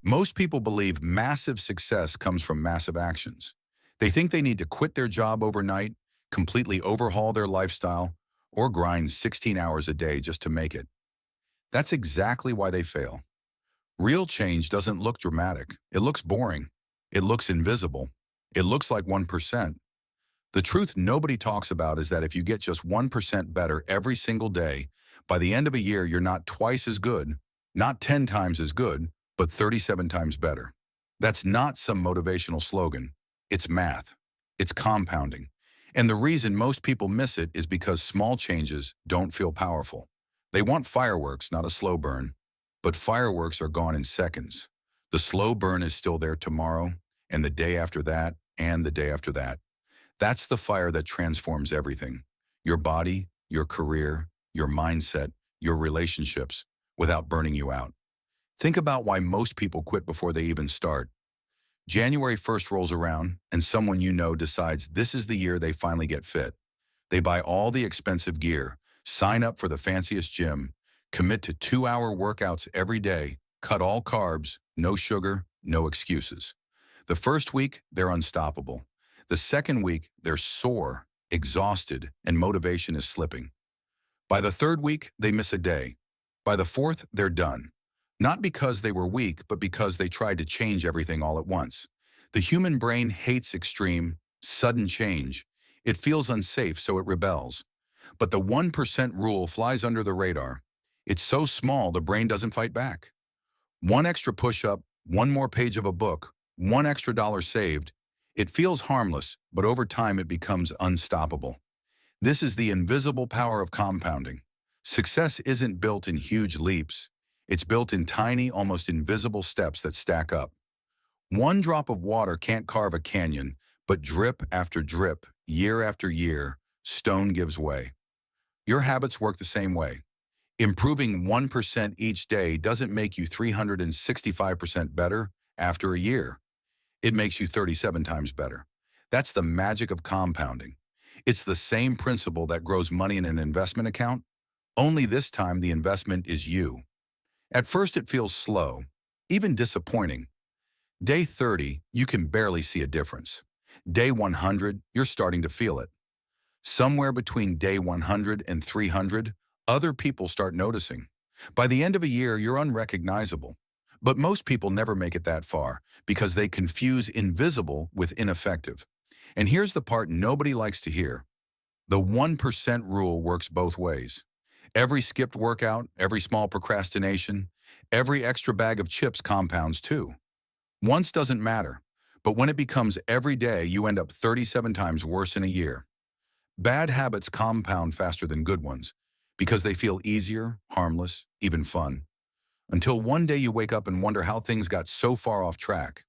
Most people believe massive success comes from massive actions. They think they need to quit their job overnight, completely overhaul their lifestyle, or grind 16 hours a day just to make it. That's exactly why they fail. Real change doesn't look dramatic. It looks boring. It looks invisible. It looks like 1%. The truth nobody talks about is that if you get just 1% better every single day, by the end of a year, you're not twice as good, not 10 times as good, but 37 times better. That's not some motivational slogan. It's math. It's compounding. And the reason most people miss it is because small changes don't feel powerful. They want fireworks, not a slow burn. But fireworks are gone in seconds. The slow burn is still there tomorrow, and the day after that, and the day after that. That's the fire that transforms everything. Your body, your career, your mindset, your relationships, without burning you out. Think about why most people quit before they even start. January 1st rolls around, and someone you know decides this is the year they finally get fit. They buy all the expensive gear, sign up for the fanciest gym, commit to 2-hour workouts every day, cut all carbs, no sugar, no excuses. The first week, they're unstoppable. The second week, they're sore, exhausted, and motivation is slipping. By the third week, they miss a day. By the fourth, they're done. Not because they were weak, but because they tried to change everything all at once. The human brain hates extreme, sudden change. It feels unsafe, so it rebels. But the 1% rule flies under the radar. It's so small, the brain doesn't fight back. One extra push-up, one more page of a book, one extra dollar saved. It feels harmless, but over time it becomes unstoppable. This is the invisible power of compounding. Success isn't built in huge leaps. It's built in tiny, almost invisible steps that stack up. One drop of water can't carve a canyon, but drip after drip, year after year, stone gives way. Your habits work the same way. Improving 1% each day doesn't make you 365% better after a year. It makes you 37 times better. That's the magic of compounding. It's the same principle that grows money in an investment account, only this time the investment is you. At first it feels slow, even disappointing. Day 30, you can barely see a difference. Day 100, you're starting to feel it. Somewhere between day 100 and 300, other people start noticing. By the end of a year, you're unrecognizable. But most people never make it that far because they confuse invisible with ineffective. And here's the part nobody likes to hear. The 1% rule works both ways. Every skipped workout, every small procrastination, every extra bag of chips compounds too. Once doesn't matter, but when it becomes every day, you end up 37 times worse in a year. Bad habits compound faster than good ones because they feel easier, harmless, even fun. Until one day you wake up and wonder how things got so far off track.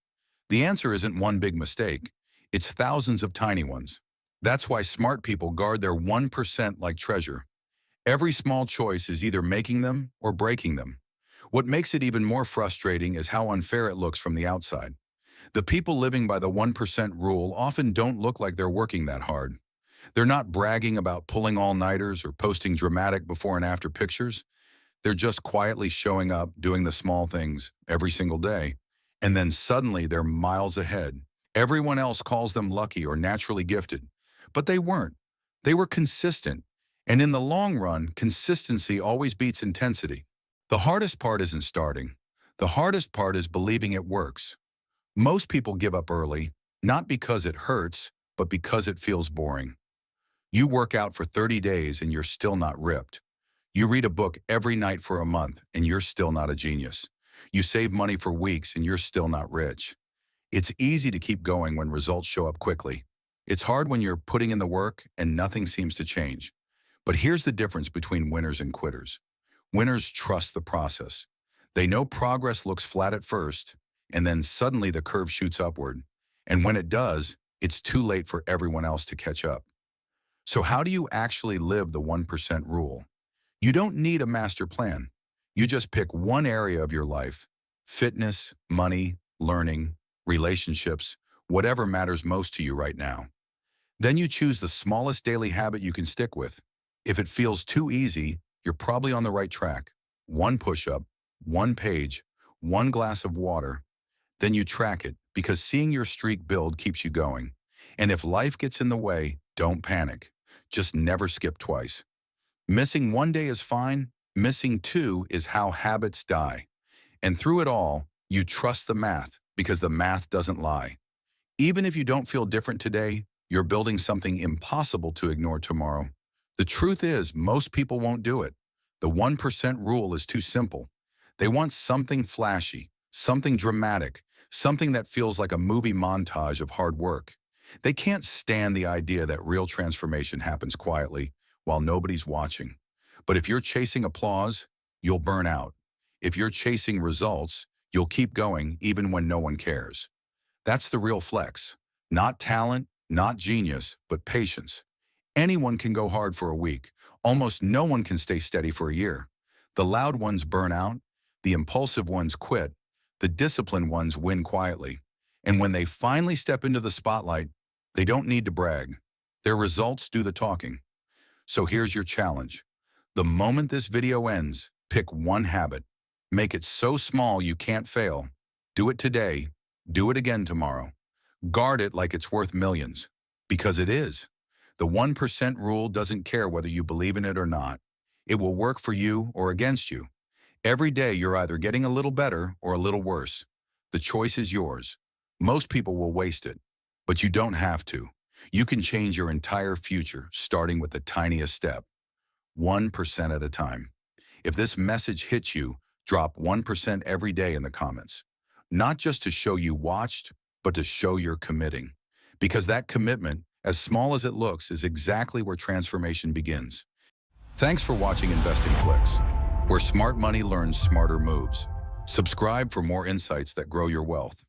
The answer isn't one big mistake. It's thousands of tiny ones. That's why smart people guard their 1% like treasure. Every small choice is either making them or breaking them. What makes it even more frustrating is how unfair it looks from the outside. The people living by the 1% rule often don't look like they're working that hard. They're not bragging about pulling all-nighters or posting dramatic before and after pictures. They're just quietly showing up, doing the small things every single day, and then suddenly they're miles ahead. Everyone else calls them lucky or naturally gifted, but they weren't. They were consistent, and in the long run, consistency always beats intensity. The hardest part isn't starting. The hardest part is believing it works. Most people give up early, not because it hurts, but because it feels boring. You work out for 30 days and you're still not ripped. You read a book every night for a month and you're still not a genius. You save money for weeks and you're still not rich. It's easy to keep going when results show up quickly. It's hard when you're putting in the work and nothing seems to change. But here's the difference between winners and quitters. Winners trust the process. They know progress looks flat at first, and then suddenly the curve shoots upward. And when it does, it's too late for everyone else to catch up. So how do you actually live the 1% rule? You don't need a master plan. You just pick one area of your life, fitness, money, learning, relationships, whatever matters most to you right now. Then you choose the smallest daily habit you can stick with. If it feels too easy, you're probably on the right track. One push-up, one page, one glass of water, then you track it because seeing your streak build keeps you going. And if life gets in the way, don't panic. Just never skip twice. Missing one day is fine. Missing two is how habits die. And through it all, you trust the math because the math doesn't lie. Even if you don't feel different today, you're building something impossible to ignore tomorrow. The truth is, most people won't do it. The 1% rule is too simple. They want something flashy, something dramatic, something that feels like a movie montage of hard work. They can't stand the idea that real transformation happens quietly while nobody's watching. But if you're chasing applause, you'll burn out. If you're chasing results, you'll keep going even when no one cares. That's the real flex. Not talent, not genius, but patience. Anyone can go hard for a week. Almost no one can stay steady for a year. The loud ones burn out. The impulsive ones quit. The disciplined ones win quietly. And when they finally step into the spotlight, they don't need to brag. Their results do the talking. So here's your challenge. The moment this video ends, pick one habit. Make it so small you can't fail. Do it today. Do it again tomorrow. Guard it like it's worth millions. Because it is. The 1% rule doesn't care whether you believe in it or not. It will work for you or against you. Every day you're either getting a little better or a little worse. The choice is yours. Most people will waste it, but you don't have to. You can change your entire future starting with the tiniest step, 1% at a time. If this message hits you, drop 1% every day in the comments. Not just to show you watched, but to show you're committing. Because that commitment, as small as it looks, is exactly where transformation begins. Thanks for watching InvestingFlix, where smart money learns smarter moves. Subscribe for more insights that grow your wealth.